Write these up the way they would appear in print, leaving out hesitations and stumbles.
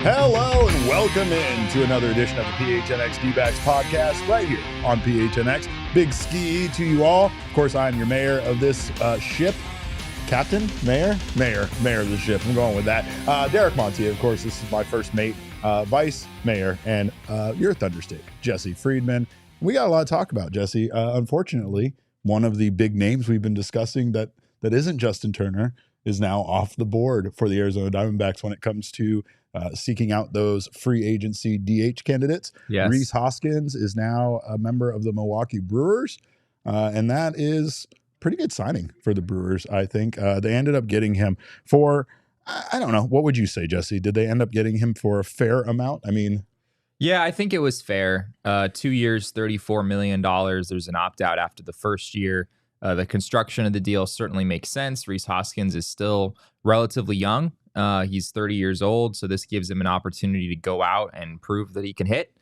Hello and welcome in to another edition of the PHNX D-Backs podcast right here on PHNX. Big ski to you all. Of course, I'm your mayor of this ship. Captain? Mayor of the ship. I'm going with that. Derek Montier, of course, this is my first mate, vice mayor, and your Thunderstate, Jesse Friedman. We got a lot to talk about, Jesse. Unfortunately, one of the big names we've been discussing that isn't Justin Turner is now off the board for the Arizona Diamondbacks when it comes to seeking out those free agency DH candidates. Yes. Rhys Hoskins is now a member of the Milwaukee Brewers, and that is pretty good signing for the Brewers, I think. They ended up getting him for, I don't know, what would you say, Jesse? Did they end up getting him for a fair amount? I mean... Yeah, I think it was fair. 2 years, $34 million. There's an opt-out after the first year. The construction of the deal certainly makes sense. Rhys Hoskins is still relatively young. He's 30 years old, so this gives him an opportunity to go out and prove that he can hit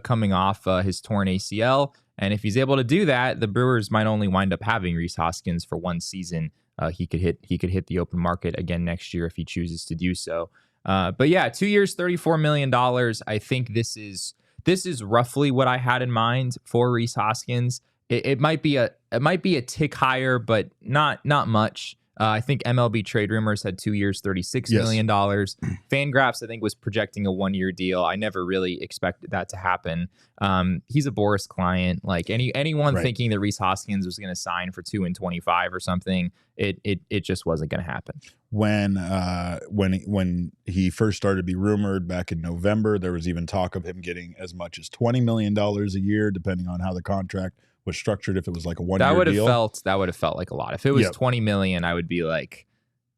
coming off his torn ACL. And if he's able to do that, the Brewers might only wind up having Rhys Hoskins for one season. He could hit the open market again next year if he chooses to do so. But yeah, 2 years, $34 million. I think this is roughly what I had in mind for Rhys Hoskins. It might be a tick higher, but not much. I think MLB Trade Rumors had 2 years, $36 million. Fangraphs, I think, was projecting a 1 year deal. I never really expected that to happen. He's a Boris client. Like anyone thinking that Rhys Hoskins was going to sign for 2 and 25 or something, it just wasn't going to happen. When he first started to be rumored back in November, there was even talk of him getting as much as $20 million a year, depending on how the contract was structured. If it was like a 1 year deal, that would have felt like a lot. If it was $20 million, I would be like,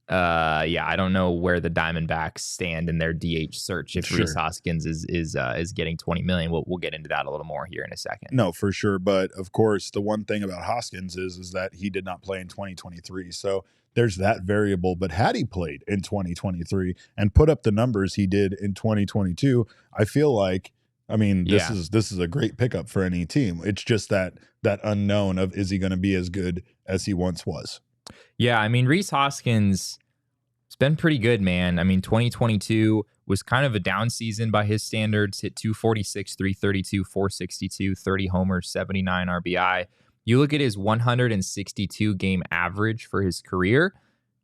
I don't know where the Diamondbacks stand in their DH search. If Rhys Hoskins is getting $20 million, we'll get into that a little more here in a second. No, for sure. But of course, the one thing about Hoskins is that he did not play in 2023. So there's that variable. But had he played in 2023 and put up the numbers he did in 2022, I feel like, I mean, this is a great pickup for any team. It's just that unknown of, is he going to be as good as he once was? Yeah, I mean, Rhys Hoskins, it's been pretty good, man. I mean, 2022 was kind of a down season by his standards. Hit 246, 332, 462, 30 homers, 79 RBI. You look at his 162 game average for his career,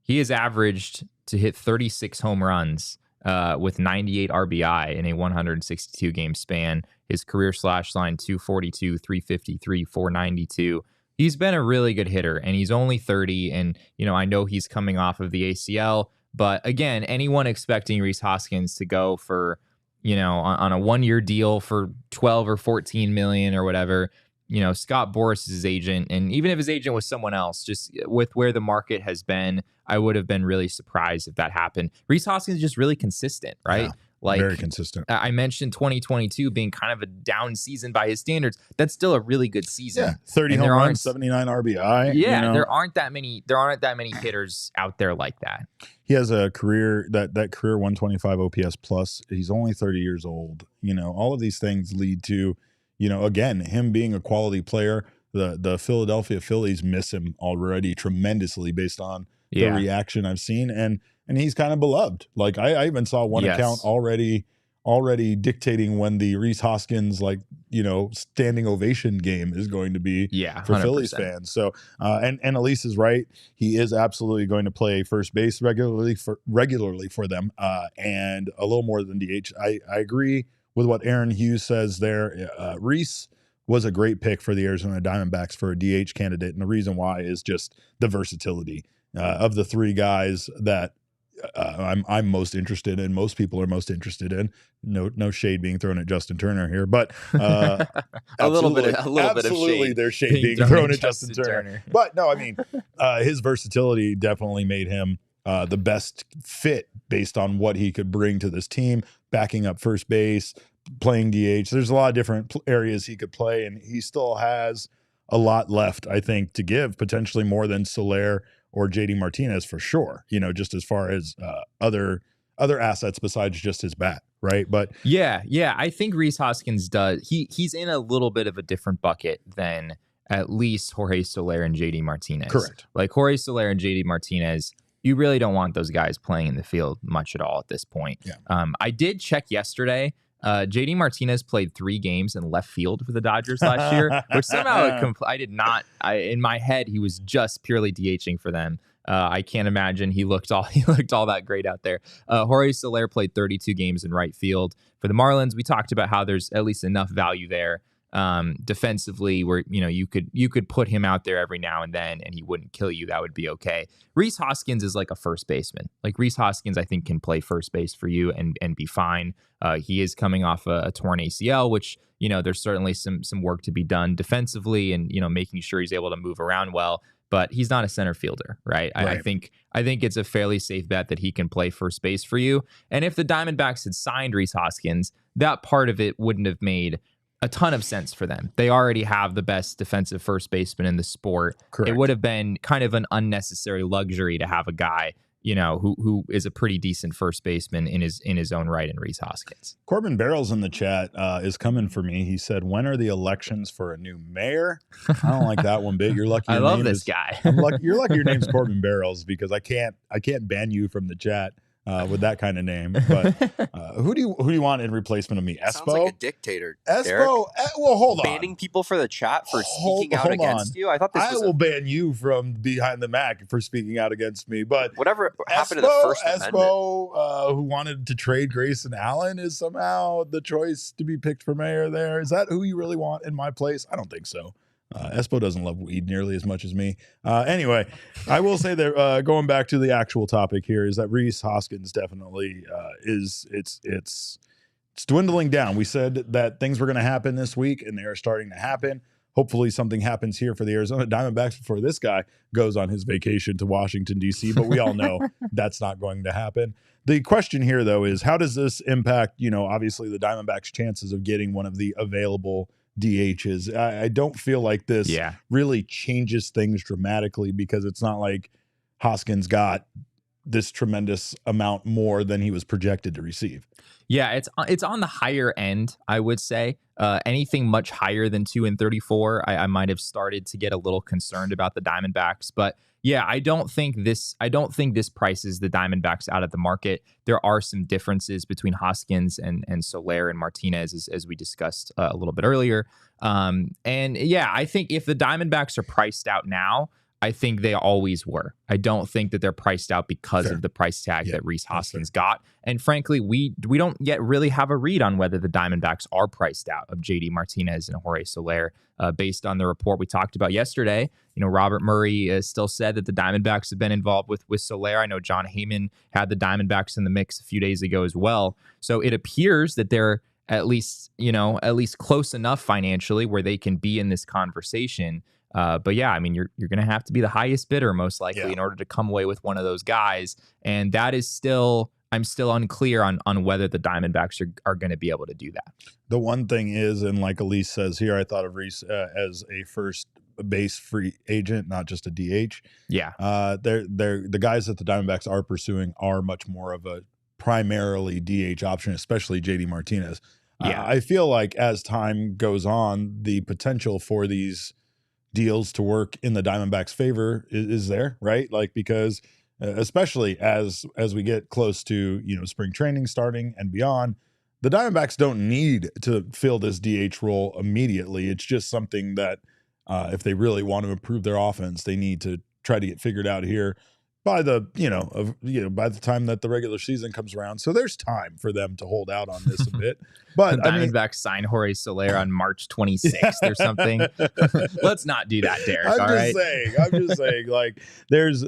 he has averaged to hit 36 home runs with 98 RBI in a 162 game span. His career slash line 242, 353, 492. He's been a really good hitter, and he's only 30. And, I know he's coming off of the ACL, but again, anyone expecting Rhys Hoskins to go for, on a 1 year deal for 12 or 14 million or whatever, Scott Boras is his agent. And even if his agent was someone else, just with where the market has been, I would have been really surprised if that happened. Rhys Hoskins is just really consistent, right? Yeah. Like, very consistent. I mentioned 2022 being kind of a down season by his standards. That's still a really good season. Yeah, 30 home runs, 79 RBI. Yeah, there aren't that many hitters out there like that. He has a career that career 125 OPS plus. He's only 30 years old. All of these things lead to, again, him being a quality player. The Philadelphia Phillies miss him already tremendously based on the reaction I've seen, and he's kind of beloved. Like I even saw one account already dictating when the Rhys Hoskins standing ovation game is going to be for 100%. Phillies fans. So and Elise is right. He is absolutely going to play first base regularly for them and a little more than DH. I agree with what Aaron Hughes says there. Rhys was a great pick for the Arizona Diamondbacks for a DH candidate, and the reason why is just the versatility of the three guys that I'm most interested in, most people are most interested in. No shade being thrown at Justin Turner here, but absolutely, a little bit of shade there's shade being thrown at Justin Turner. But no, I mean, his versatility definitely made him the best fit based on what he could bring to this team, backing up first base, playing DH. There's a lot of different areas he could play, and he still has a lot left, I think, to give, potentially more than Soler or JD Martinez for sure, just as far as other assets besides just his bat, right? But yeah, I think Rhys Hoskins does. He's in a little bit of a different bucket than at least Jorge Soler and JD Martinez. Correct. Like Jorge Soler and JD Martinez, you really don't want those guys playing in the field much at all at this point. Yeah. I did check yesterday. JD Martinez played 3 games in left field for the Dodgers last year, which somehow I did not. In my head, he was just purely DHing for them. I can't imagine he looked all that great out there. Jorge Soler played 32 games in right field for the Marlins. We talked about how there's at least enough value there defensively where you could put him out there every now and then and he wouldn't kill you. That would be okay. Rhys Hoskins is like a first baseman. Like Rhys Hoskins, I think, can play first base for you and be fine. He is coming off a torn ACL, which there's certainly some work to be done defensively and making sure he's able to move around well. But he's not a center fielder, right? I think it's a fairly safe bet that he can play first base for you. And if the Diamondbacks had signed Rhys Hoskins, that part of it wouldn't have made a ton of sense for them. They already have the best defensive first baseman in the sport. Correct. It would have been kind of an unnecessary luxury to have a guy, who is a pretty decent first baseman in his own right in Rhys Hoskins. Corbin Barrels in the chat is coming for me. He said, "When are the elections for a new mayor?" I don't like that one bit. You're lucky. I love this guy. You're lucky your name's Corbin Barrels because I can't ban you from the chat with that kind of name. But who do you want in replacement of me? Espo? Sounds like a dictator. Espo? Well, hold on. Banning people for the chat for speaking out against you. I thought this was will ban you from behind the Mac for speaking out against me. But whatever happened to the First Amendment. Espo, who wanted to trade Grayson Allen, is somehow the choice to be picked for mayor there. Is that who you really want in my place? I don't think so. Espo doesn't love weed nearly as much as me. Anyway, I will say that going back to the actual topic here is that Rhys Hoskins definitely it's dwindling down. We said that things were going to happen this week, and they are starting to happen. Hopefully something happens here for the Arizona Diamondbacks before this guy goes on his vacation to Washington, D.C., but we all know that's not going to happen. The question here, though, is how does this impact, obviously the Diamondbacks' chances of getting one of the available DHs? I don't feel like this really changes things dramatically because it's not like Hoskins got this tremendous amount more than he was projected to receive. Yeah, it's on the higher end, I would say. Anything much higher than 2 and 34, I might have started to get a little concerned about the Diamondbacks. But yeah, I don't think this prices the Diamondbacks out of the market. There are some differences between Hoskins and Soler and Martinez, as we discussed a little bit earlier. And yeah, I think if the Diamondbacks are priced out now, I think they always were. I don't think that they're priced out because of the price tag that Rhys Hoskins got. And frankly, we don't yet really have a read on whether the Diamondbacks are priced out of JD Martinez and Jorge Soler based on the report we talked about yesterday. Robert Murray still said that the Diamondbacks have been involved with Soler. I know John Heyman had the Diamondbacks in the mix a few days ago as well. So it appears that they're at least close enough financially where they can be in this conversation. But yeah, I mean, you're going to have to be the highest bidder most likely in order to come away with one of those guys. And that is I'm still unclear on whether the Diamondbacks are going to be able to do that. The one thing is, and like Elise says here, I thought of Rhys as a first base free agent, not just a DH. Yeah. The guys that the Diamondbacks are pursuing are much more of a primarily DH option, especially JD Martinez. Yeah. I feel like as time goes on, the potential for these deals to work in the Diamondbacks' favor is there, right? Like, because especially as we get close to spring training starting and beyond, the Diamondbacks don't need to fill this DH role immediately. It's just something that if they really want to improve their offense, they need to try to get figured out here by the by the time that the regular season comes around. So there's time for them to hold out on this a bit. But the Diamondbacks sign Jorge Soler on March 26th or something. Let's not do that, Derek. I'm just saying, like this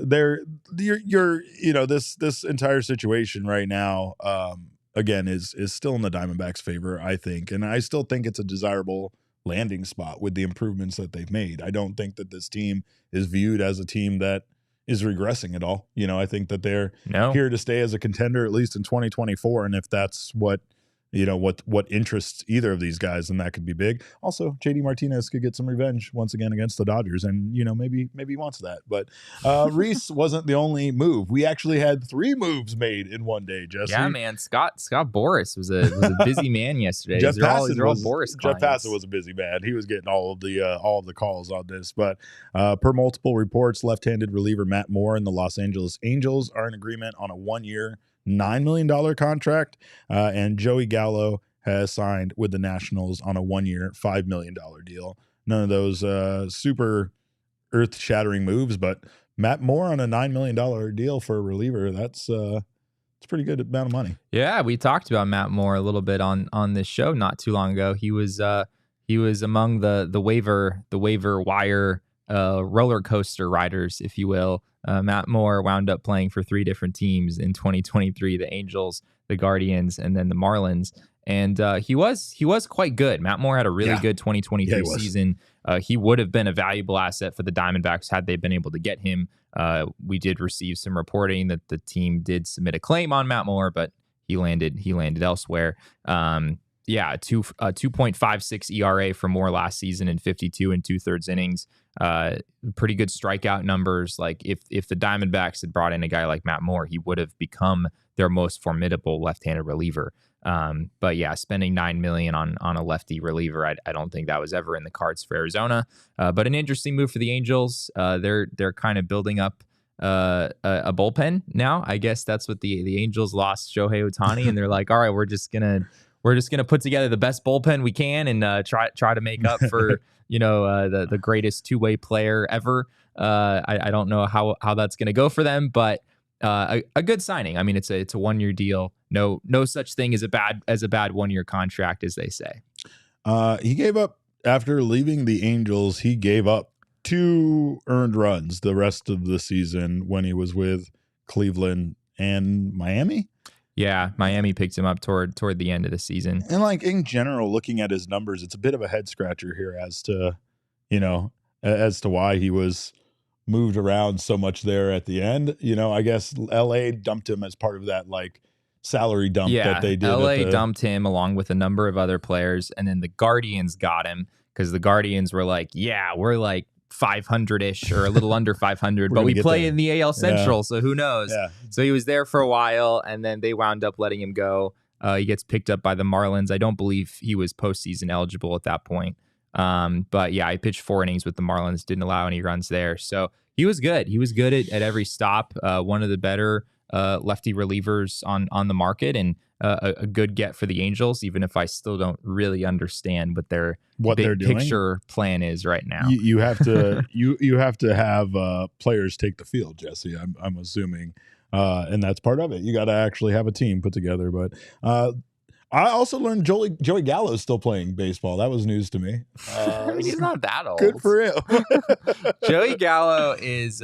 entire situation right now, again, is still in the Diamondbacks' favor, I think, and I still think it's a desirable landing spot with the improvements that they've made. I don't think that this team is viewed as a team that is regressing at all. I think that they're here to stay as a contender, at least in 2024. And if that's what interests either of these guys, then that could be big. Also, JD Martinez could get some revenge once again against the Dodgers, and maybe he wants that. But Rhys wasn't the only move. We actually had 3 moves made in one day, Jesse. Yeah, man. Scott Boras was a busy man yesterday. Jeff Passan Boras was a busy man. He was getting all of the calls on this. But per multiple reports, left-handed reliever Matt Moore and the Los Angeles Angels are in agreement on a 1-year, $9 million contract, and Joey Gallo has signed with the Nationals on a 1-year, $5 million deal. None of those super earth-shattering moves, but Matt Moore on a $9 million deal for a reliever, it's a pretty good amount of money. Yeah, we talked about Matt Moore a little bit on this show not too long ago. He was among the waiver wire roller coaster riders, if you will. Matt Moore wound up playing for 3 different teams in 2023, the Angels, the Guardians, and then the Marlins. And he was quite good. Matt Moore had a really good 2023 season. He would have been a valuable asset for the Diamondbacks had they been able to get him. We did receive some reporting that the team did submit a claim on Matt Moore, but he landed elsewhere. Yeah, 2.56 ERA for Moore last season in 52 2/3 innings. Pretty good strikeout numbers. Like if the Diamondbacks had brought in a guy like Matt Moore, he would have become their most formidable left-handed reliever. But yeah, spending $9 million on a lefty reliever, I don't think that was ever in the cards for Arizona. But an interesting move for the Angels. They're kind of building up a bullpen now. I guess that's what the Angels lost Shohei Ohtani, and they're like, all right, we're just gonna put together the best bullpen we can and try to make up for the greatest two-way player ever. I don't know how that's gonna go for them, but a good signing. I mean, it's a 1-year deal. No such thing as a bad 1-year contract, as they say. He gave up after leaving the Angels. He gave up 2 earned runs the rest of the season when he was with Cleveland and Miami. Yeah, Miami picked him up toward the end of the season. And like in general, looking at his numbers, it's a bit of a head scratcher here as to why he was moved around so much there at the end. I guess LA dumped him as part of that like salary dump that they did. LA dumped him along with a number of other players, and then the Guardians got him because the Guardians were like, yeah, we're like 500-ish or a little under 500, but we play in the AL Central, so who knows? Yeah. So he was there for a while, and then they wound up letting him go. He gets picked up by the Marlins. I don't believe he was postseason eligible at that point. But yeah, I pitched 4 innings with the Marlins, didn't allow any runs there. So he was good. He was good at every stop. One of the better lefty relievers on the market, and a good get for the Angels, even if I still don't really understand what their big picture plan is right now. You have to you have to have players take the field, Jesse. I'm assuming, and that's part of it. You got to actually have a team put together. But I also learned Joey Gallo is still playing baseball. That was news to me. He's not that old. Good for him. Joey Gallo is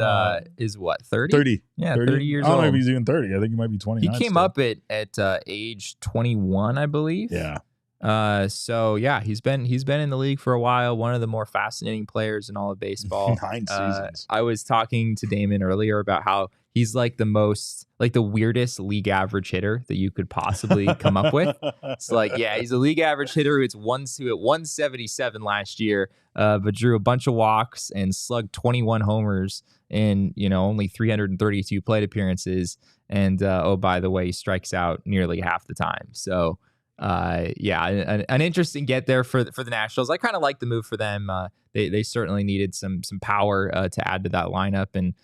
what, 30? 30. Yeah, 30 years old. I don't know if he's even 30. I think he might be 29. He came up at age 21, I believe. Yeah. So yeah, he's been in the league for a while. One of the more fascinating players in all of baseball. 9 seasons. I was talking to Damon earlier about how he's like the weirdest league average hitter that you could possibly come up with. It's like, yeah, he's a league average hitter who hit 177 last year, but drew a bunch of walks and slugged 21 homers in only 332 plate appearances. And by the way, he strikes out nearly half the time. So yeah, an interesting get there for the Nationals. I kind of like the move for them. They certainly needed some power to add to that lineup, and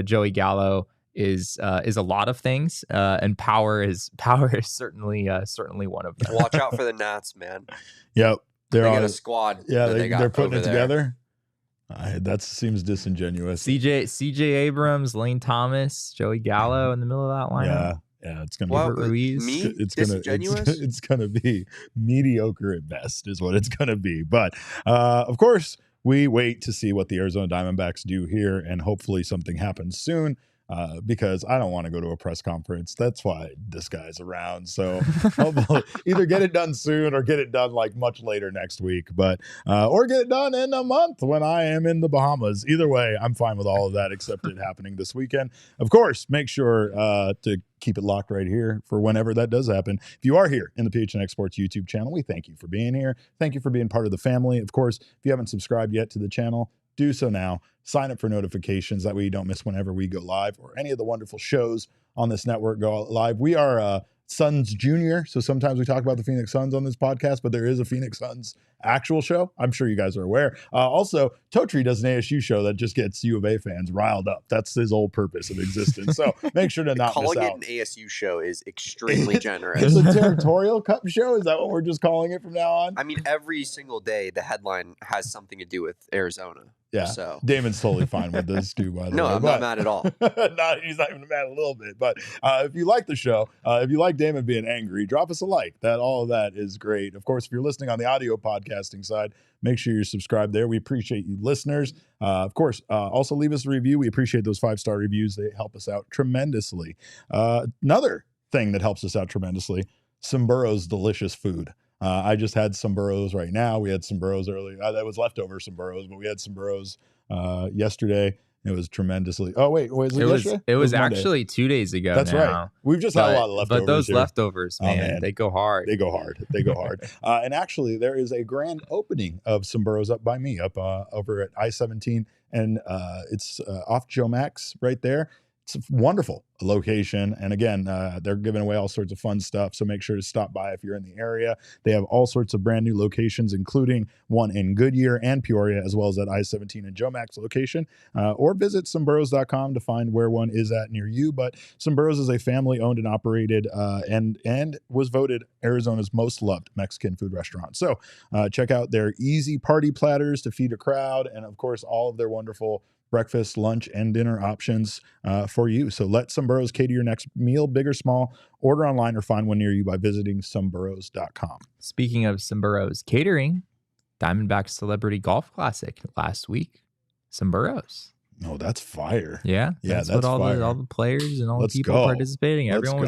Joey Gallo is a lot of things, and power is certainly one of them. Watch out for the Nats, man. Yep, they got a squad. Yeah, they're putting it together. That seems disingenuous. CJ Abrams, Lane Thomas, Joey Gallo in the middle of that lineup. Yeah, it's gonna Well, be Ruiz. me it's disingenuous. it's gonna be mediocre at best, is what it's gonna be. But of course, we wait to see what the Arizona Diamondbacks do here, and hopefully something happens soon. Because I don't want to go to a press conference. That's why this guy's around. So hopefully either get it done soon or get it done like much later next week, but or get it done in a month when I am in the Bahamas. Either way, I'm fine with all of that except it happening this weekend. Of course, make sure to keep it locked right here for whenever that does happen. If you are here in the PHNX Sports YouTube channel, we thank you for being here. Thank you for being part of the family. Of course, if you haven't subscribed yet to the channel, do so now. Sign up for notifications. That way you don't miss whenever we go live or any of the wonderful shows on this network go live. We are Suns Junior, so sometimes we talk about the Phoenix Suns on this podcast, but there is a Phoenix Suns actual show. I'm sure you guys are aware. Also, Totri does an ASU show that just gets U of A fans riled up. That's his whole purpose of existence. So make sure to not miss out. Calling it an ASU show is extremely generous. It's a territorial cup show. Is that what we're just calling it from now on? I mean, every single day the headline has something to do with Arizona. Yeah, so Damon's totally fine with this too, by the way. No, I'm not mad at all. He's not even mad a little bit. But if you like the show, if you like Damon being angry, drop us a like. All of that is great. Of course, if you're listening on the audio podcasting side, make sure you're subscribed there. We appreciate you listeners. Of course, also leave us a review. We appreciate those 5-star reviews. They help us out tremendously. Another thing that helps us out tremendously, Sombrro's delicious food. I just had some burros right now. We had some burros earlier. That was leftover some burros, but we had some burros yesterday. It was tremendously. Oh wait, was it yesterday? It was actually 2 days ago. That's now. Right. We've just had a lot of leftovers. But those here. leftovers, man, they go hard. They go hard. They go hard. And actually, there is a grand opening of some burros up by me, up over at I-17, and it's off Joe Max right there. It's a wonderful location. And again, they're giving away all sorts of fun stuff. So make sure to stop by if you're in the area. They have all sorts of brand new locations, including one in Goodyear and Peoria, as well as that I-17 and Joe Max location. Or visit someburros.com to find where one is at near you. But Sombrro's is a family owned and operated and was voted Arizona's most loved Mexican food restaurant. So check out their easy party platters to feed a crowd. And of course, all of their wonderful breakfast, lunch, and dinner options for you. So let Sombrro's cater your next meal, big or small. Order online or find one near you by visiting someburros.com. Speaking of Sombrro's catering, Diamondbacks Celebrity Golf Classic last week. Sombrro's. Oh, that's fire. Yeah, that's what all the players and all the people participating. Everyone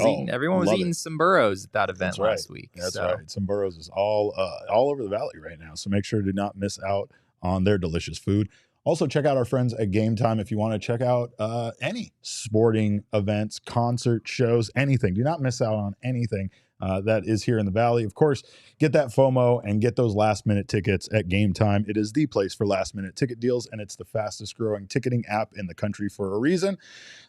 was eating Sombrro's at that event last week. That's right. Sombrro's is all over the valley right now. So make sure to not miss out on their delicious food. Also, check out our friends at Game Time if you want to check out any sporting events, concert shows, anything. Do not miss out on anything that is here in the Valley. Of course, get that FOMO and get those last-minute tickets at Game Time. It is the place for last-minute ticket deals, and it's the fastest-growing ticketing app in the country for a reason.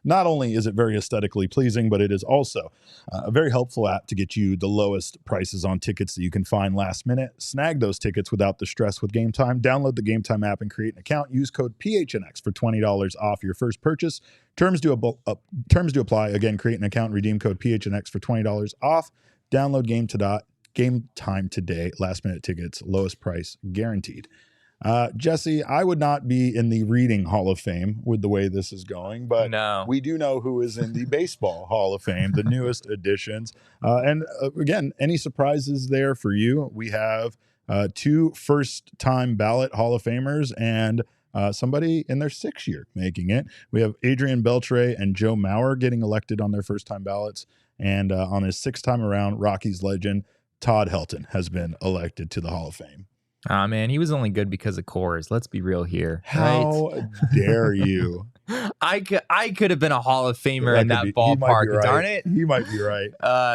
Not only is it very aesthetically pleasing, but it is also a very helpful app to get you the lowest prices on tickets that you can find last minute. Snag those tickets without the stress with Game Time. Download the Game Time app and create an account. Use code PHNX for $20 off your first purchase. Terms do apply. Again, create an account, redeem code PHNX for $20 off. Download Game Time today. Last minute tickets, lowest price guaranteed. Jesse, I would not be in the reading Hall of Fame with the way this is going, but we do know who is in the baseball Hall of Fame, the newest additions. And again, any surprises there for you? We have 2 first-time ballot Hall of Famers and somebody in their 6th year making it. We have Adrian Beltre and Joe Mauer getting elected on their first-time ballots. And on his 6th time around, Rockies legend Todd Helton has been elected to the Hall of Fame. Man, he was only good because of Coors. Let's be real here. How dare you? I could have been a Hall of Famer in that ballpark. Right. Darn it. He might be right.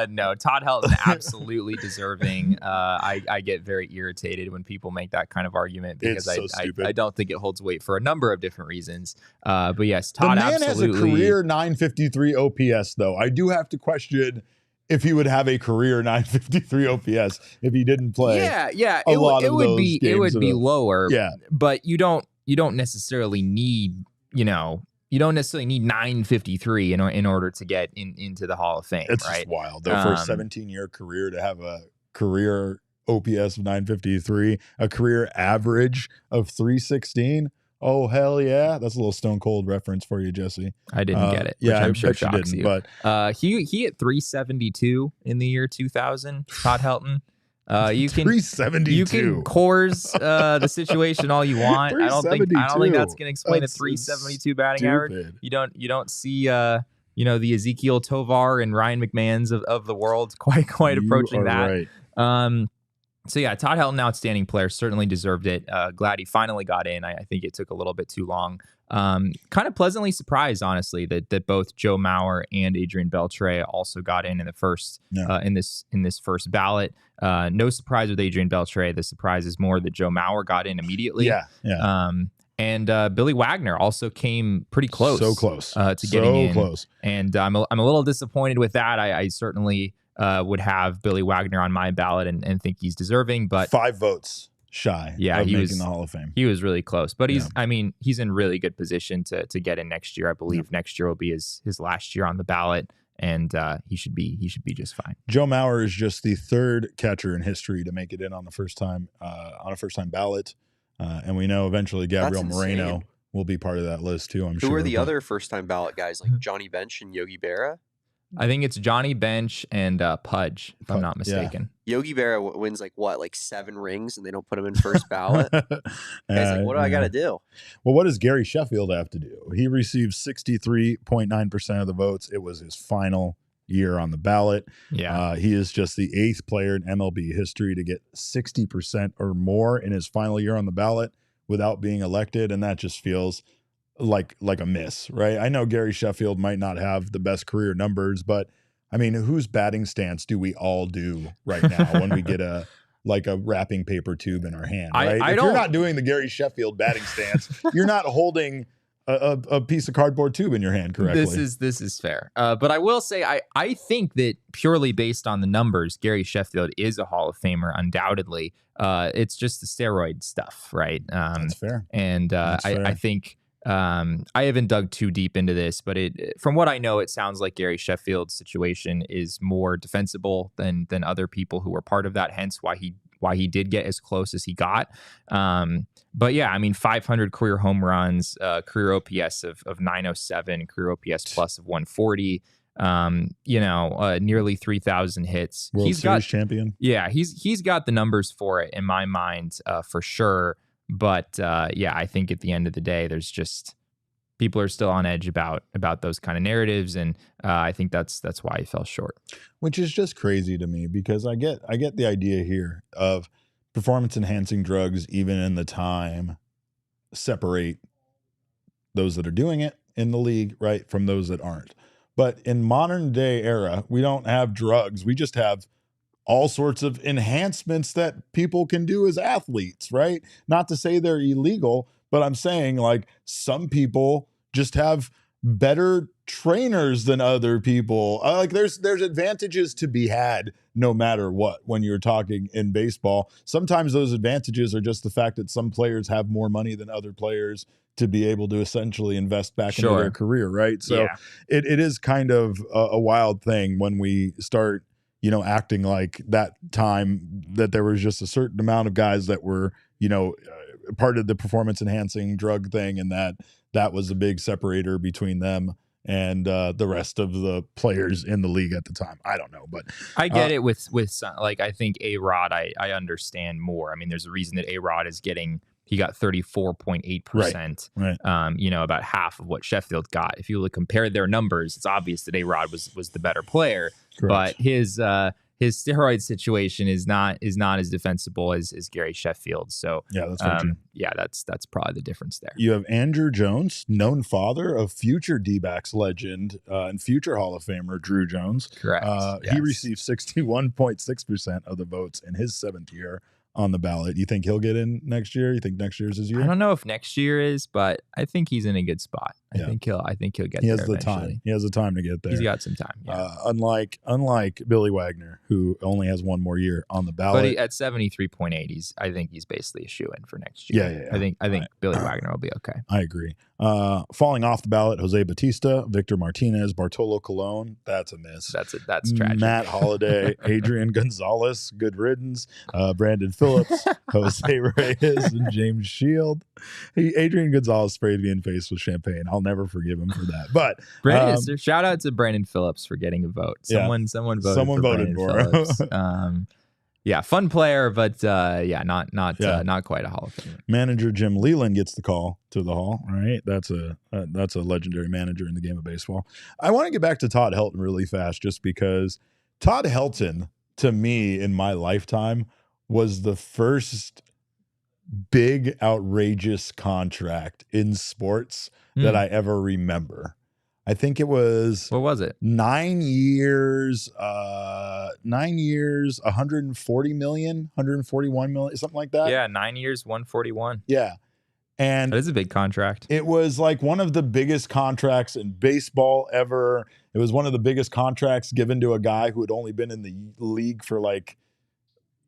No, Todd Helton absolutely deserving. I get very irritated when people make that kind of argument because I don't think it holds weight for a number of different reasons. But yes, Todd absolutely. The man has a career 953 OPS, though. I do have to question if he would have a career 953 OPS if he didn't play. Yeah. It would be lower. Yeah. But you don't necessarily need, you don't necessarily need 953 in order to get into the Hall of Fame. It's right? just wild, though, for a 17-year career to have a career OPS of 953, a career average of 316. Oh, hell yeah. That's a little Stone Cold reference for you, Jesse. I didn't get it, which Yeah, I'm I sure bet you shocks didn't, you. but He hit 372 in the year 2000, Todd Helton. You can 372. Coors the situation all you want. I don't think that's going to explain a 372 batting average. You don't see the Ezekiel Tovar and Ryan McMahons of the world quite approaching that. Right. So yeah, Todd Helton, outstanding player, certainly deserved it. Glad he finally got in. I think it took a little bit too long. Kind of pleasantly surprised, honestly, that both Joe Mauer and Adrian Beltre also got in the first in this first ballot. No surprise with Adrian Beltre. The surprise is more that Joe Mauer got in immediately. Yeah. And Billy Wagner also came pretty close. So close. To getting in. Close. And I'm a little disappointed with that. I certainly would have Billy Wagner on my ballot and think he's deserving, but 5 votes shy of making the Hall of Fame. He was really close, but he's in really good position to get in next year. I believe next year will be his last year on the ballot, and he should be just fine. Joe Mauer is just the 3rd catcher in history to make it in on a first time ballot, and we know eventually Gabriel Moreno will be part of that list too. Who are the other first time ballot guys, like Johnny Bench and Yogi Berra? I think it's Johnny Bench and Pudge, if I'm not mistaken. Yeah. Yogi Berra wins like 7 rings, and they don't put him in first ballot. Guys, what do I got to do? Well, what does Gary Sheffield have to do? He received 63.9% of the votes. It was his final year on the ballot. Yeah, he is just the 8th player in MLB history to get 60% or more in his final year on the ballot without being elected, and that just feels like a miss, right? I know Gary Sheffield might not have the best career numbers, but I mean, whose batting stance do we all do right now when we get a wrapping paper tube in our hand, right? If you're not doing the Gary Sheffield batting stance, you're not holding a piece of cardboard tube in your hand correctly. This is fair. But I will say, I think that purely based on the numbers, Gary Sheffield is a Hall of Famer, undoubtedly. It's just the steroid stuff, right? That's fair. And I think I haven't dug too deep into this, but from what I know, it sounds like Gary Sheffield's situation is more defensible than other people who were part of that. Hence why he did get as close as he got. But yeah, I mean, 500 career home runs, career OPS of 907, career OPS plus of 140. Nearly 3,000 hits. World Series champion. Yeah, he's got the numbers for it in my mind, for sure. But I think at the end of the day, there's just people are still on edge about those kind of narratives, and I think that's why he fell short. Which is just crazy to me, because I get the idea here of performance enhancing drugs, even in the time, separate those that are doing it in the league, right, from those that aren't. But in modern day era, we don't have drugs. We just have all sorts of enhancements that people can do as athletes, right? Not to say they're illegal, but I'm saying like some people just have better trainers than other people. Like there's advantages to be had no matter what when you're talking in baseball. Sometimes those advantages are just the fact that some players have more money than other players to be able to essentially invest back into their career, right? So it is kind of a wild thing when we start acting like that time that there was just a certain amount of guys that were, part of the performance enhancing drug thing, and that was a big separator between them and the rest of the players in the league at the time. I don't know, but I get it with some, like, I think A-Rod, I understand more. I mean, there's a reason that A-Rod he got 34.8%, right. About half of what Sheffield got. If you compare their numbers, it's obvious that A-Rod was the better player. Correct. But his steroid situation is not as defensible as Gary Sheffield. So that's true. That's probably the difference there. You have Andrew Jones, known father of future D-backs legend and future Hall of Famer Drew Jones. Correct. He received 61.6% of the votes in his 7th year on the ballot. You think he'll get in next year? You think next year's his year? I don't know if next year is, but I think he's in a good spot. I think he'll get there. He has the time. He has the time to get there. He's got some time. Yeah. Unlike Billy Wagner, who only has one more year on the ballot. But at 73.8, I think he's basically a shoo-in for next year. Yeah. I think Billy Wagner will be okay. I agree. Falling off the ballot, Jose Bautista, Victor Martinez, Bartolo Colon. That's a miss. That's tragic. Matt Holliday, Adrian Gonzalez, good riddance. Brandon Phillips, Jose Reyes, and James Shield. Adrian Gonzalez sprayed me in the face with champagne. I'll never forgive him for that. But shout out to Brandon Phillips for getting a vote. Someone voted for Phillips. Yeah, fun player, but not quite a Hall of Famer. Manager Jim Leland gets the call to the Hall. Right, that's a legendary manager in the game of baseball. I want to get back to Todd Helton really fast, just because Todd Helton, to me, in my lifetime, was the first big, outrageous contract in sports that I ever remember. I think it was, what was it? 9 years, 140 million, 141 million, something like that. Yeah, 9 years, 141. Yeah. And that is a big contract. It was like one of the biggest contracts in baseball ever. It was one of the biggest contracts given to a guy who had only been in the league for like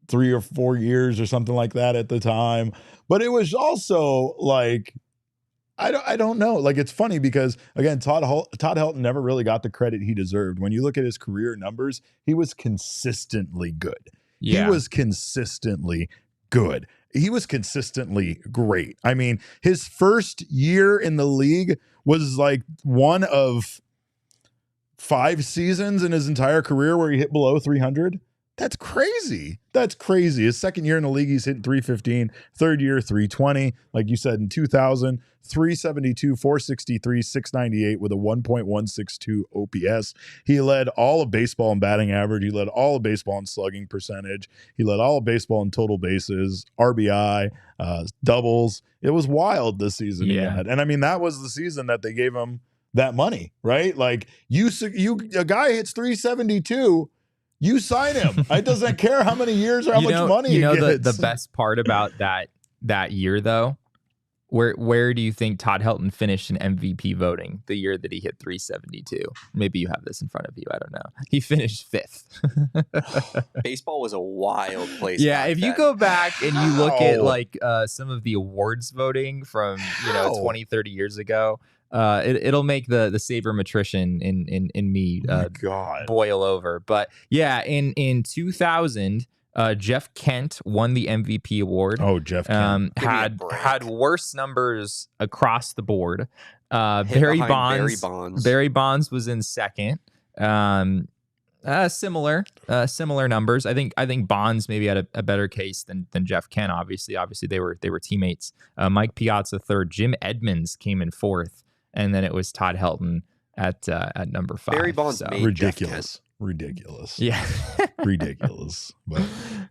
3 or 4 years or something like that at the time. But it was also like, I don't know. Like, it's funny because, again, Todd Helton never really got the credit he deserved. When you look at his career numbers, he was consistently good. Yeah. He was consistently good. He was consistently great. I mean, his first year in the league was like one of 5 seasons in his entire career where he hit below 300. That's crazy. That's crazy. His second year in the league, he's hitting 315. Third year, 320. Like you said, in 2000, 372, 463, 698 with a 1.162 OPS. He led all of baseball in batting average. He led all of baseball in slugging percentage. He led all of baseball in total bases, RBI, doubles. It was wild this season he had. And I mean, that was the season that they gave him that money, right? Like, a guy hits 372. You sign him. It doesn't care how many years or how much money he gets. The best part about that year, though, where do you think Todd Helton finished in MVP voting the year that he hit 372? Maybe you have this in front of you. I don't know. He finished 5th. Baseball was a wild place. Yeah, if you go back and you look at like some of the awards voting from 20, 30 years ago, it'll make the sabermetrician in me boil over. But yeah, in 2000, Jeff Kent won the MVP award. Oh, Jeff Kent had worse numbers across the board. Barry Bonds was in second. Similar numbers. I think Bonds maybe had a better case than Jeff Kent. Obviously they were teammates. Mike Piazza third. Jim Edmonds came in fourth. And then it was Todd Helton at number 5. Barry Bonds made ridiculous. Yeah. Ridiculous. But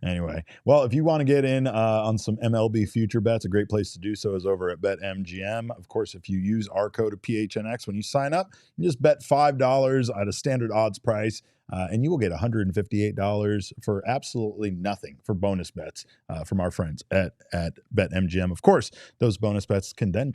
anyway, well, if you want to get in on some MLB future bets, a great place to do so is over at BetMGM. Of course, if you use our code of PHNX when you sign up, you just bet $5 at a standard odds price. And you will get $158 for absolutely nothing for bonus bets from our friends at BetMGM. Of course, those bonus bets can then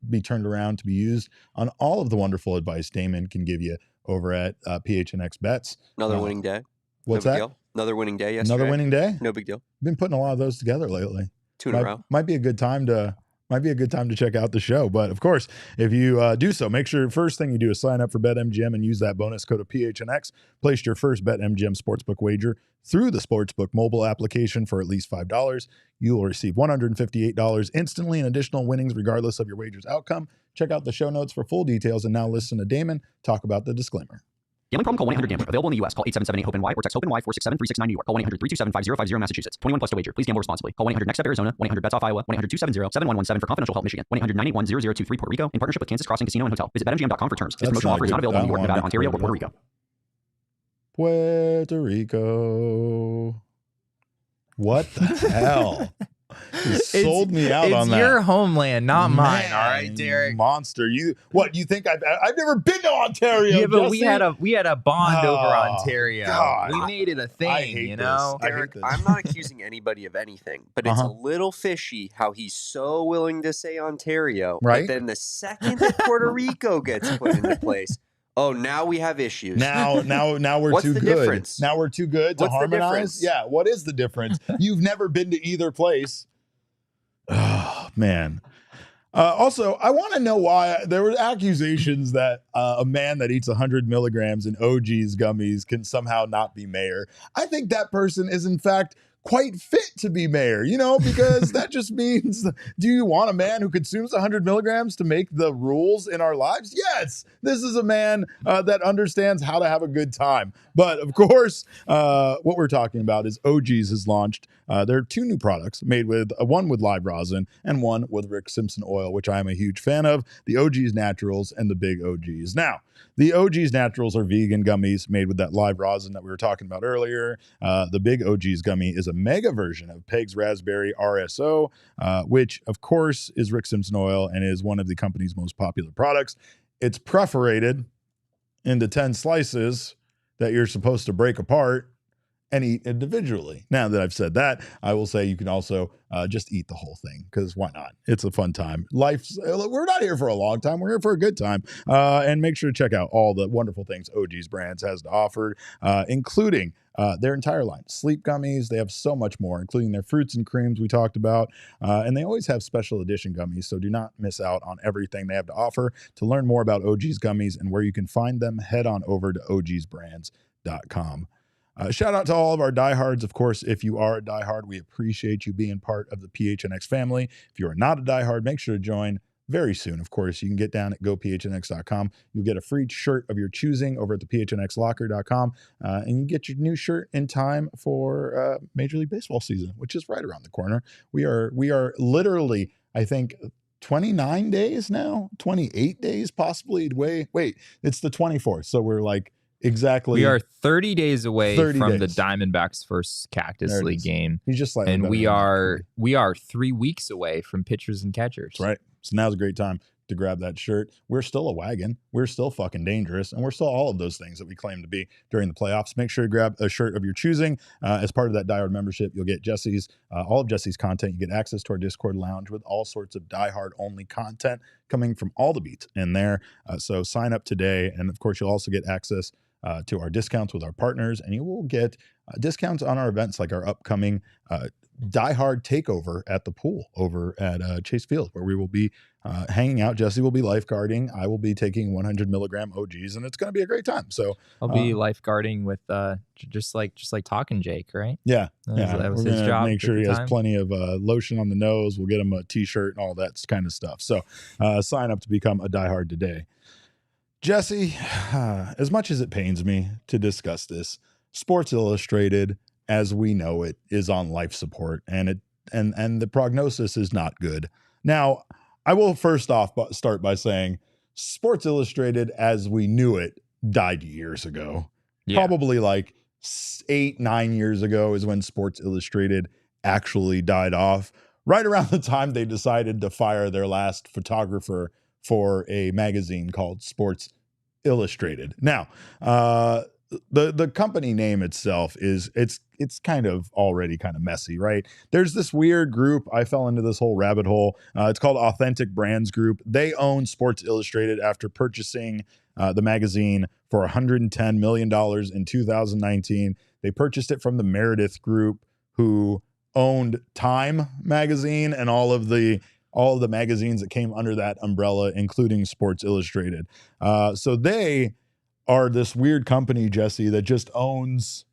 be turned around to be used on all of the wonderful advice Damon can give you over at PHNX Bets. Another winning day. What's no that? Deal. Another winning day yesterday. Another winning day? No big deal. Been putting a lot of those together lately. 2 in a row. Might be a good time to check out the show. But of course, if you do so, make sure first thing you do is sign up for BetMGM and use that bonus code of PHNX. Place your first BetMGM sportsbook wager through the sportsbook mobile application for at least $5. You will receive $158 instantly in additional winnings regardless of your wager's outcome. Check out the show notes for full details. And now listen to Damon talk about the disclaimer. Gambling problem? Call 1-800-GAMBLER. Available in the U.S. Call 877-8-HOPE-NY or text HOPE-NY 467-369 New York. Call 1-800-327-5050 Massachusetts. 21 plus to wager. Please gamble responsibly. Call 1-800-NEXT-STEP Arizona. 1-800-BETS-OFF Iowa. 1-800-270-7117 for confidential help Michigan. 1-800-981-0023 Puerto Rico in partnership with Kansas Crossing Casino and Hotel. Visit BetMGM.com for terms. This promotional offer is not available in New York, Nevada, Ontario, or Puerto Rico. Puerto Rico. What the hell? You sold me out on that. It's your homeland, not mine. All right, Derek. Monster. You think I've never been to Ontario? Yeah, but Jesse? we had a bond over Ontario. God. We made it a thing, I hate this. Derek, I'm not accusing anybody of anything, but it's a little fishy how he's so willing to say Ontario, right? But then the second that Puerto Rico gets put into place, oh, now we have issues. Now we're What's too the good. Difference? Now we're too good to What's harmonize. Yeah, what is the difference? You've never been to either place. Oh, man. Also, I want to know why there were accusations that a man that eats 100 milligrams in OG's gummies can somehow not be mayor. I think that person is, in fact, quite fit to be mayor, because that just means, do you want a man who consumes 100 milligrams to make the rules in our lives? Yes, this is a man that understands how to have a good time. But of course, what we're talking about is OG's has launched. There are 2 new products made with one with live rosin and one with Rick Simpson oil, which I am a huge fan of, the OG's Naturals and the Big OG's. Now, the OG's Naturals are vegan gummies made with that live rosin that we were talking about earlier. The Big OG's gummy is a mega version of Peg's Raspberry RSO, which, of course, is Rick Simpson oil and is one of the company's most popular products. It's perforated into 10 slices that you're supposed to break apart and eat individually. Now that I've said that, I will say you can also just eat the whole thing, because why not? It's a fun time. We're not here for a long time. We're here for a good time. And make sure to check out all the wonderful things OG's Brands has to offer, including their entire line. Sleep gummies, they have so much more, including their fruits and creams we talked about. And they always have special edition gummies, so do not miss out on everything they have to offer. To learn more about OG's gummies and where you can find them, head on over to ogsbrands.com. Shout out to all of our diehards. Of course, if you are a diehard, we appreciate you being part of the PHNX family. If you are not a diehard, make sure to join very soon. Of course, you can get down at gophnx.com. You'll get a free shirt of your choosing over at the phnxlocker.com, and you get your new shirt in time for Major League Baseball season, which is right around the corner. We are literally, I think, 29 days now, 28 days possibly. Wait, it's the 24th. So we're like, exactly. We are 30 days away 30 from days. the Diamondbacks' first Cactus League game. He's just slightly and better we than are 3 weeks away from pitchers and catchers. That's right. So now's a great time to grab that shirt. We're still a wagon. We're still fucking dangerous. And we're still all of those things that we claim to be during the playoffs. Make sure to grab a shirt of your choosing. As part of that diehard membership, you'll get all of Jesse's content. You get access to our Discord lounge with all sorts of diehard only content coming from all the beats in there. So sign up today. And of course, you'll also get access to our discounts with our partners, and you will get discounts on our events like our upcoming diehard takeover at the pool over at Chase Field, where we will be hanging out. Jesse will be lifeguarding. I will be taking 100 milligram OGs, and it's going to be a great time. So I'll be lifeguarding with just like Talking Jake, right? Yeah, that was we're his gonna job. make sure he has plenty of lotion on the nose. We'll get him a t-shirt and all that kind of stuff. So sign up to become a diehard today. Jesse, as much as it pains me to discuss this, Sports Illustrated, as we know it, is on life support, and the prognosis is not good. Now, I will first off start by saying Sports Illustrated, as we knew it, died years ago. Yeah. Probably like 8-9 years ago is when Sports Illustrated actually died off. Right around the time they decided to fire their last photographer for a magazine called Sports Illustrated. Now, the company name itself it's kind of already kind of messy, right? There's this weird group. I fell into this whole rabbit hole. It's called Authentic Brands Group. They own Sports Illustrated after purchasing the magazine for $110 million in 2019. They purchased it from the Meredith Group, who owned Time magazine and all of the magazines that came under that umbrella, including Sports Illustrated. So they are this weird company, Jesse, that just owns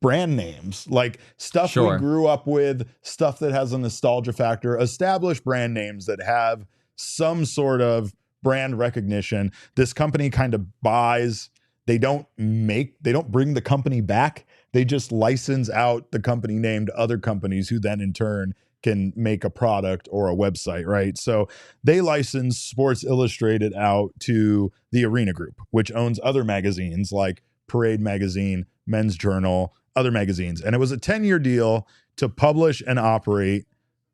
brand names, like stuff we grew up with, stuff that has a nostalgia factor, established brand names that have some sort of brand recognition. This company kind of buys. They don't bring the company back. They just license out the company name to other companies, who then in turn can make a product or a website, right? So they license Sports Illustrated out to the Arena Group, which owns other magazines like Parade Magazine, Men's Journal, other magazines. And it was a 10-year deal to publish and operate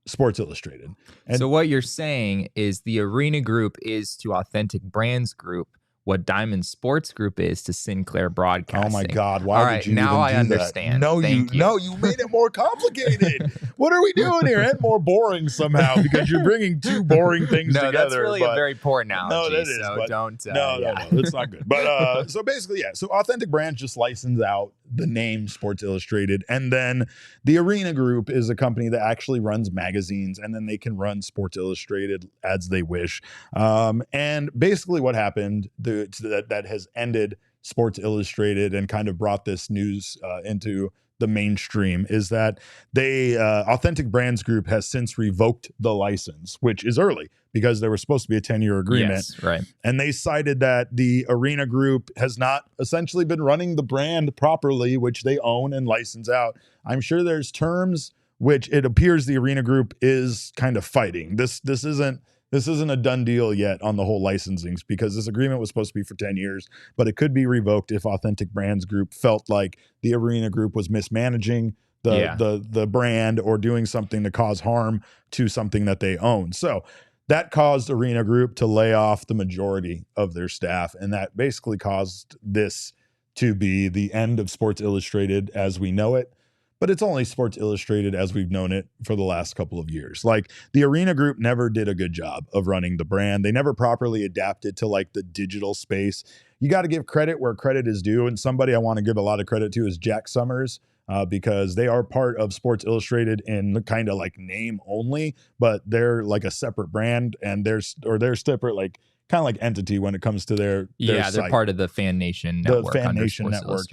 Sports Illustrated. And so what you're saying is the Arena Group is to Authentic Brands Group what Diamond Sports Group is to Sinclair Broadcasting. Oh my God! Why did you even do that? Now I understand. No, you made it more complicated. What are we doing here? And more boring somehow, because you're bringing two boring things together. No, that's really a very poor analogy. No, that is. So but don't. No, it's not good. But so basically, yeah. So Authentic Brands just license out the name Sports Illustrated, and then the Arena Group is a company that actually runs magazines, and then they can run Sports Illustrated as they wish. And basically, what happened that has ended Sports Illustrated and kind of brought this news into the mainstream is that they Authentic Brands Group has since revoked the license, which is early because there was supposed to be a 10-year agreement. Yes, right. And they cited that the Arena Group has not essentially been running the brand properly, which they own and license out. I'm sure there's terms which it appears the Arena Group is kind of fighting. This isn't a done deal yet on the whole licensings, because this agreement was supposed to be for 10 years, but it could be revoked if Authentic Brands Group felt like the Arena Group was mismanaging the brand or doing something to cause harm to something that they own. So that caused Arena Group to lay off the majority of their staff, and that basically caused this to be the end of Sports Illustrated as we know it. But it's only Sports Illustrated as we've known it for the last couple of years. Like, the Arena Group never did a good job of running the brand. They never properly adapted to like the digital space. You got to give credit where credit is due. And somebody I want to give a lot of credit to is Jack Summers, because they are part of Sports Illustrated in the kind of like name only, but they're like a separate brand, and they're separate, like kind of like entity when it comes to their they're site. Part of the Fan Nation network. The Fan Nation network.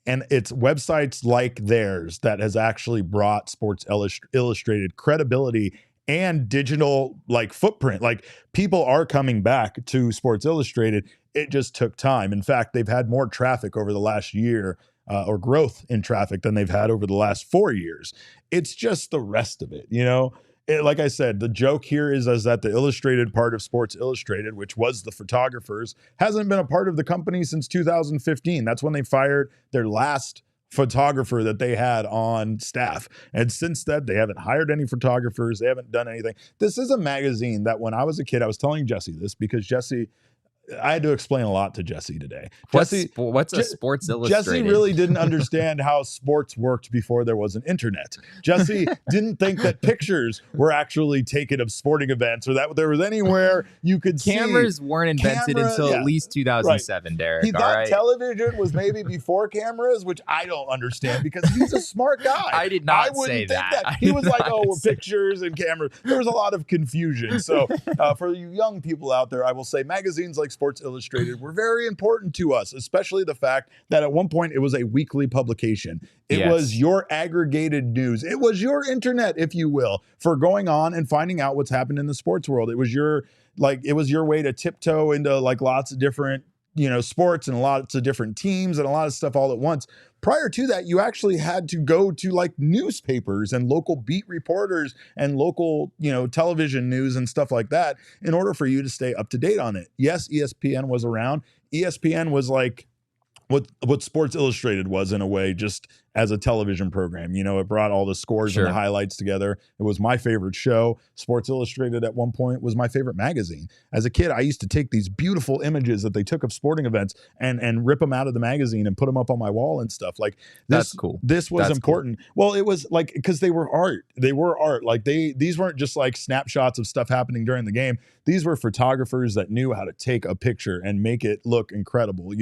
And it's websites like theirs that has actually brought Sports Illustrated credibility and digital like footprint. Like, people are coming back to Sports Illustrated. It just took time. In fact, they've had more traffic over the last year, or growth in traffic, than they've had over the last 4 years. It's just the rest of it, you know? Like I said, the joke here is that the illustrated part of Sports Illustrated, which was the photographers, hasn't been a part of the company since 2015. That's when they fired their last photographer that they had on staff. And since then, they haven't hired any photographers. They haven't done anything. This is a magazine that when I was a kid, I was telling Jesse this because I had to explain a lot to Jesse today. What's a Sports Illustrated? Jesse really didn't understand how sports worked before there was an internet. Jesse didn't think that pictures were actually taken of sporting events, or that there was anywhere you could see. Cameras weren't invented until at least 2007, right. Derek. He thought television was maybe before cameras, which I don't understand because he's a smart guy. I did not say that. He was like, we're pictures and cameras. There was a lot of confusion. So for you young people out there, I will say magazines like Sports Illustrated were very important to us, especially the fact that at one point it was a weekly publication. It was your aggregated news. It was your internet, if you will, for going on and finding out what's happened in the sports world. It was your way to tiptoe into like lots of different, sports and lots of different teams and a lot of stuff all at once. Prior to that, you actually had to go to like newspapers and local beat reporters and local, television news and stuff like that in order for you to stay up to date on it. Yes, ESPN was around. ESPN was like what Sports Illustrated was in a way, just as a television program. It brought all the scores and the highlights together. It was my favorite show. Sports Illustrated at one point was my favorite magazine. As a kid, I used to take these beautiful images that they took of sporting events and rip them out of the magazine and put them up on my wall and stuff. Like, that's cool. This was important. Cool. Well, it was like, because they were art. They were art. Like these weren't just like snapshots of stuff happening during the game. These were photographers that knew how to take a picture and make it look incredible,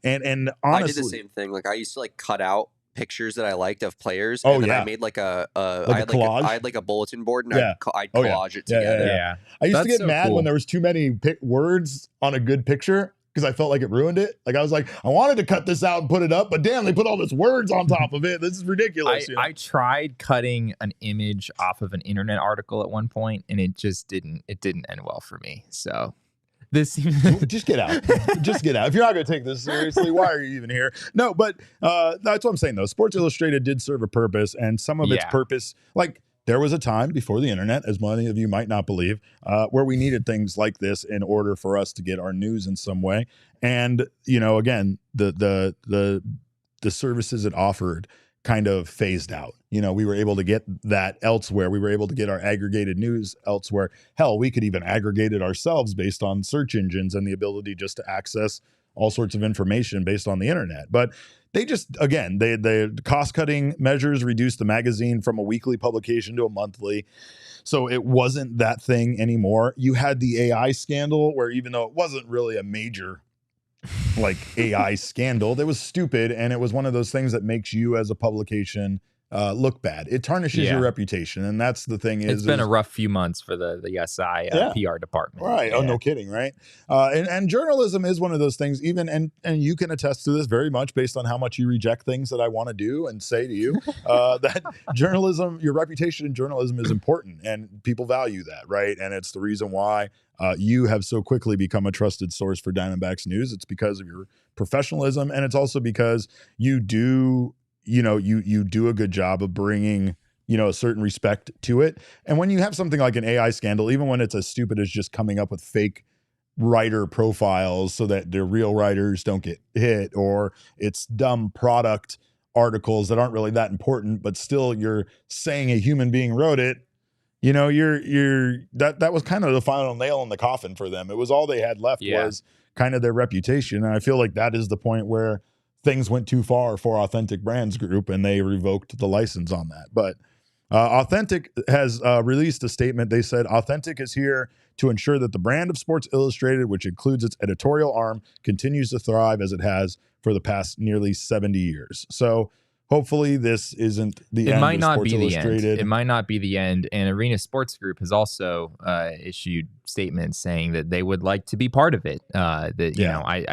And honestly, I did the same thing. Like, I used to like cut out pictures that I liked of players, and then I made like I had like a bulletin board, and I'd collage it together. Yeah. I used to get mad when there was too many words on a good picture because I felt like it ruined it. Like, I was like, I wanted to cut this out and put it up, but damn, they put all this words on top of it. This is ridiculous. I tried cutting an image off of an internet article at one point, and it just didn't end well for me. So just get out. Just get out. If you're not going to take this seriously, why are you even here? No, but that's what I'm saying, though. Sports Illustrated did serve a purpose, and some of its purpose, like, there was a time before the internet, as many of you might not believe, where we needed things like this in order for us to get our news in some way. And, again, the services it offered kind of phased out. We were able to get that elsewhere. We were able to get our aggregated news elsewhere. Hell, we could even aggregate it ourselves based on search engines and the ability just to access all sorts of information based on the internet. But they just, again, the cost-cutting measures reduced the magazine from a weekly publication to a monthly. So it wasn't that thing anymore. You had the AI scandal where, even though it wasn't really a major AI scandal, that was stupid, and it was one of those things that makes you as a publication look bad. It tarnishes your reputation, and that's the thing. It's been a rough few months for the SI PR department. Right. Yeah. Oh, no kidding. Right. And journalism is one of those things, even, and you can attest to this very much based on how much you reject things that I want to do and say to you, that journalism, your reputation in journalism is important, and people value that. Right. And it's the reason why you have so quickly become a trusted source for Diamondbacks news. It's because of your professionalism. And it's also because you do, you do a good job of bringing, a certain respect to it. And when you have something like an AI scandal, even when it's as stupid as just coming up with fake writer profiles so that their real writers don't get hit, or it's dumb product articles that aren't really that important, but still you're saying a human being wrote it, that was kind of the final nail in the coffin for them. It was all they had left was kind of their reputation. And I feel like that is the point where things went too far for Authentic Brands Group, and they revoked the license on that. But Authentic has released a statement. They said, Authentic is here to ensure that the brand of Sports Illustrated, which includes its editorial arm, continues to thrive as it has for the past nearly 70 years. So hopefully this isn't the end might of not Sports be the Illustrated. end. It might not be the end. And Arena Sports Group has also issued statements saying that they would like to be part of it. I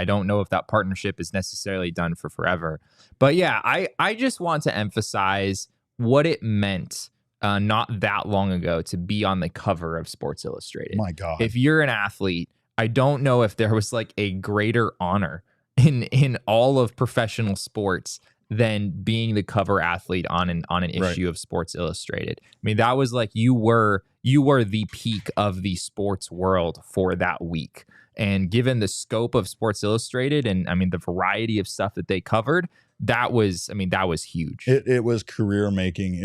don't know if that partnership is necessarily done for forever. But yeah, I just want to emphasize what it meant not that long ago to be on the cover of Sports Illustrated. My God. If you're an athlete, I don't know if there was like a greater honor in all of professional sports than being the cover athlete on an issue of Sports Illustrated. I mean, that was like you were the peak of the sports world for that week. And given the scope of Sports Illustrated and I mean the variety of stuff that they covered, that was huge. It was career making.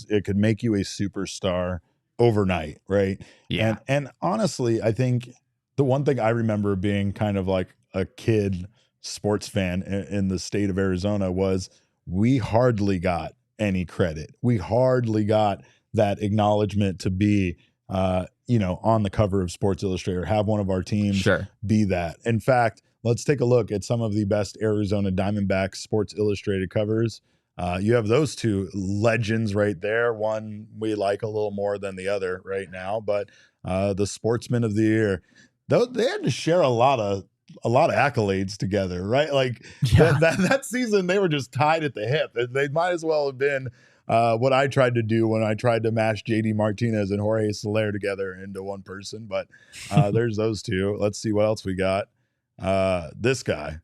It could make you a superstar overnight, right? Yeah. And honestly, I think the one thing I remember being kind of like a kid sports fan in the state of Arizona was we hardly got any credit. We hardly got that acknowledgement to be on the cover of Sports Illustrated, have one of our teams be that. In fact, let's take a look at some of the best Arizona Diamondbacks Sports Illustrated covers. You have those two legends right there. One we like a little more than the other right now, but the Sportsman of the Year, they had to share a lot of accolades together, right? Like that season, they were just tied at the hip. They might as well have been what I tried to do when I tried to mash JD Martinez and Jorge Soler together into one person. But there's those two. Let's see what else we got. This guy,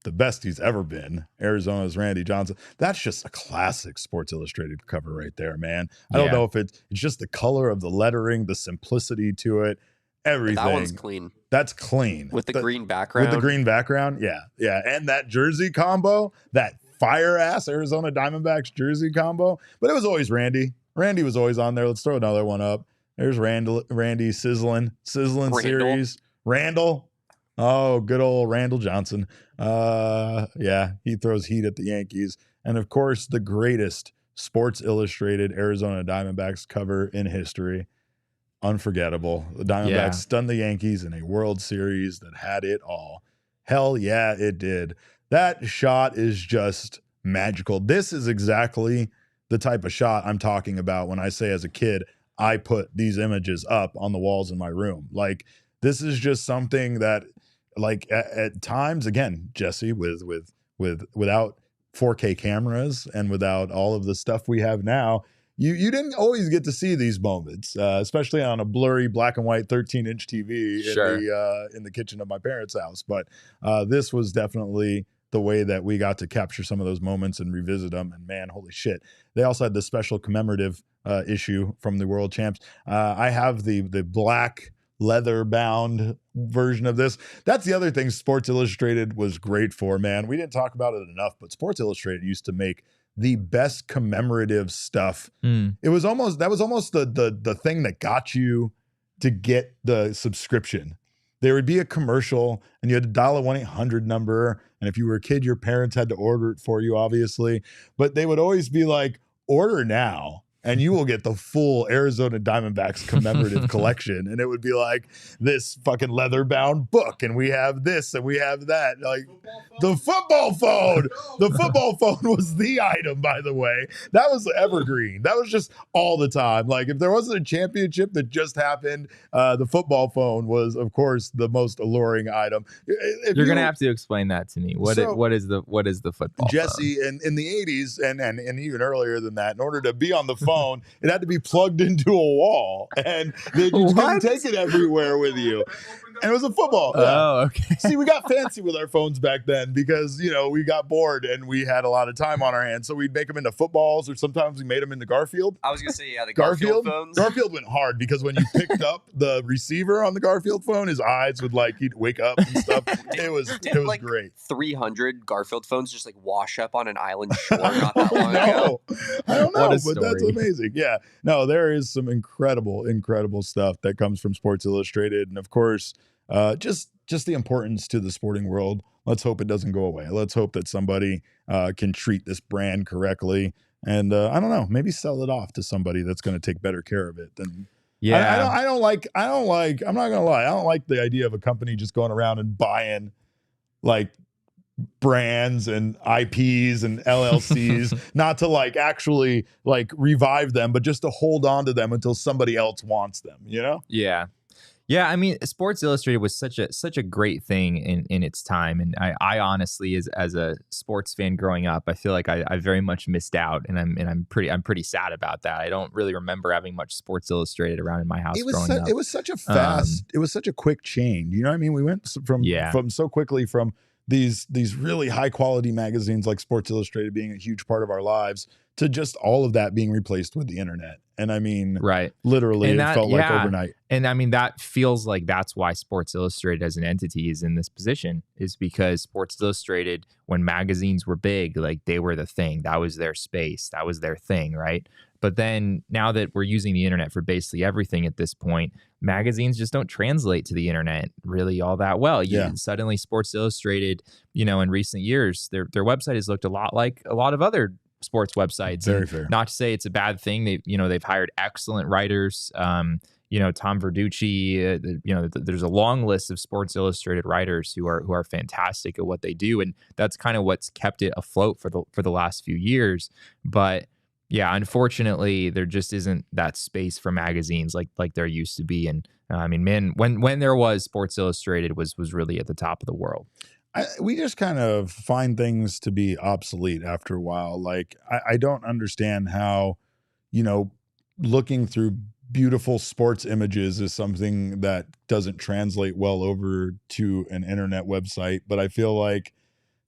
the best he's ever been, Arizona's Randy Johnson. That's just a classic Sports Illustrated cover right there, man. I don't know if it's just the color of the lettering, the simplicity to it, everything. That one's clean. That's clean. With the green background. With the green background, yeah. And that jersey combo, that fire-ass Arizona Diamondbacks jersey combo. But it was always Randy. Randy was always on there. Let's throw another one up. There's Randy sizzling series. Randall. Oh, good old Randall Johnson. He throws heat at the Yankees. And, of course, the greatest Sports Illustrated Arizona Diamondbacks cover in history. Unforgettable. The Diamondbacks stunned the Yankees in a World Series that had it all. Hell yeah, it did. That shot is just magical. This is exactly the type of shot I'm talking about when I say as a kid, I put these images up on the walls in my room. Like, this is just something that, like, at times, again, Jesse, without 4K cameras and without all of the stuff we have now, you didn't always get to see these moments, especially on a blurry black and white 13-inch TV in the kitchen of my parents' house. But this was definitely the way that we got to capture some of those moments and revisit them. And man, holy shit. They also had the special commemorative issue from the World Champs. I have the black leather bound version of this. That's the other thing Sports Illustrated was great for, man. We didn't talk about it enough, but Sports Illustrated used to make the best commemorative stuff. That was almost the thing that got you to get the subscription. There would be a commercial and you had to dial a 1-800 number. And if you were a kid, your parents had to order it for you, obviously. But they would always be like, order now. and you will get the full Arizona Diamondbacks commemorative collection. And it would be like this fucking leather bound book. And we have this and we have that. Like the football phone. The football phone was the item, by the way. That was evergreen. That was just all the time. Like if there wasn't a championship that just happened, the football phone was, of course, the most alluring item. You're going to have to explain that to me. What is the football Jesse, phone? in the 80s and even earlier than that, in order to be on the phone, it had to be plugged into a wall, and you couldn't take it everywhere with you. And it was a football. Yeah. Oh, okay. See, we got fancy with our phones back then because, we got bored and we had a lot of time on our hands. So we'd make them into footballs, or sometimes we made them into Garfield. I was going to say, yeah, the Garfield phones. Garfield went hard because when you picked up the receiver on the Garfield phone, his eyes would he'd wake up and stuff. It was great. 300 Garfield phones just wash up on an island shore not that long ago. I don't know, but that's amazing. Yeah. No, there is some incredible stuff that comes from Sports Illustrated. And of course, just the importance to the sporting world. Let's hope it doesn't go away. Let's hope that somebody can treat this brand correctly. And I don't know, maybe sell it off to somebody that's going to take better care of it than. Yeah. I'm not going to lie. I don't like the idea of a company just going around and buying brands and IPs and LLCs, not to actually revive them, but just to hold on to them until somebody else wants them, Yeah. Yeah, I mean, Sports Illustrated was such a great thing in its time, and I honestly, as a sports fan growing up, I feel like I very much missed out, and I'm pretty sad about that. I don't really remember having much Sports Illustrated around in my house growing up. It was such a it was such a quick change. You know what I mean? We went from so quickly from these really high quality magazines like Sports Illustrated being a huge part of our lives to just all of that being replaced with the internet. And I mean, right. Literally, it felt like overnight. And I mean, that feels like that's why Sports Illustrated as an entity is in this position, is because Sports Illustrated, when magazines were big, they were the thing. That was their space. That was their thing, right? But then now that we're using the internet for basically everything at this point, magazines just don't translate to the internet really all that well. Suddenly Sports Illustrated, in recent years, their website has looked a lot like a lot of other sports websites. Very fair. Not to say it's a bad thing. They've hired excellent writers. Tom Verducci, there's a long list of Sports Illustrated writers who are fantastic at what they do. And that's kind of what's kept it afloat for the last few years. But yeah, unfortunately, there just isn't that space for magazines like there used to be. And I mean, man, when there was, Sports Illustrated was really at the top of the world. We just kind of find things to be obsolete after a while. I don't understand how, looking through beautiful sports images is something that doesn't translate well over to an internet website. But I feel like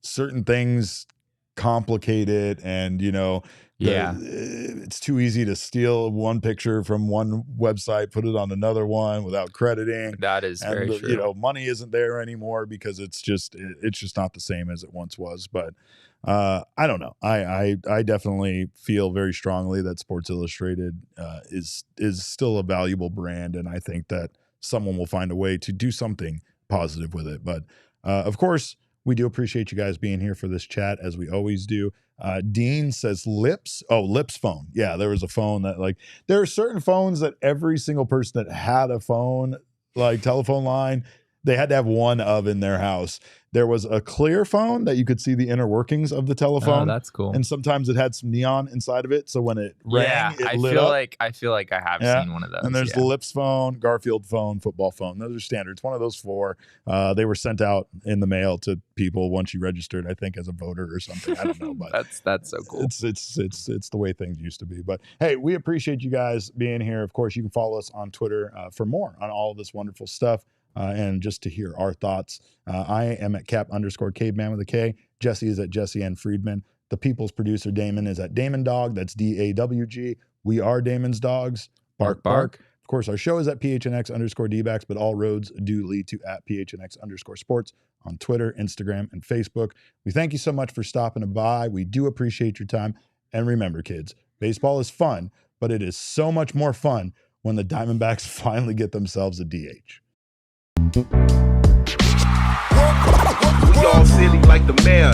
certain things complicate it, and it's too easy to steal one picture from one website, put it on another one without crediting. That is very true. Money isn't there anymore because it's just not the same as it once was. But I don't know. I definitely feel very strongly that Sports Illustrated is still a valuable brand, and I think that someone will find a way to do something positive with it. But of course, we do appreciate you guys being here for this chat, as we always do. Dean says Lips. Oh, Lips phone. Yeah, there was a phone that there are certain phones that every single person that had a phone, telephone line, they had to have one of in their house. There was a clear phone that you could see the inner workings of the telephone. Oh, that's cool. And sometimes it had some neon inside of it, so when it rang, it lit up. I feel like I have seen one of those. And there's the Lips phone, Garfield phone, football phone. Those are standards. One of those four. They were sent out in the mail to people once you registered, I think, as a voter or something. I don't know, but that's so cool. It's the way things used to be. But hey, we appreciate you guys being here. Of course, you can follow us on Twitter for more on all of this wonderful stuff. And just to hear our thoughts. I am at Cap_Caveman with a K. Jesse is at Jesse N. Friedman. The People's producer, Damon, is at Damon Dog. That's DAWG. We are Damon's Dogs. Bark, bark. Of course, our show is at PHNX_DBacks, but all roads do lead to at PHNX_sports on Twitter, Instagram, and Facebook. We thank you so much for stopping by. We do appreciate your time. And remember, kids, baseball is fun, but it is so much more fun when the Diamondbacks finally get themselves a DH. We all silly like the mayor.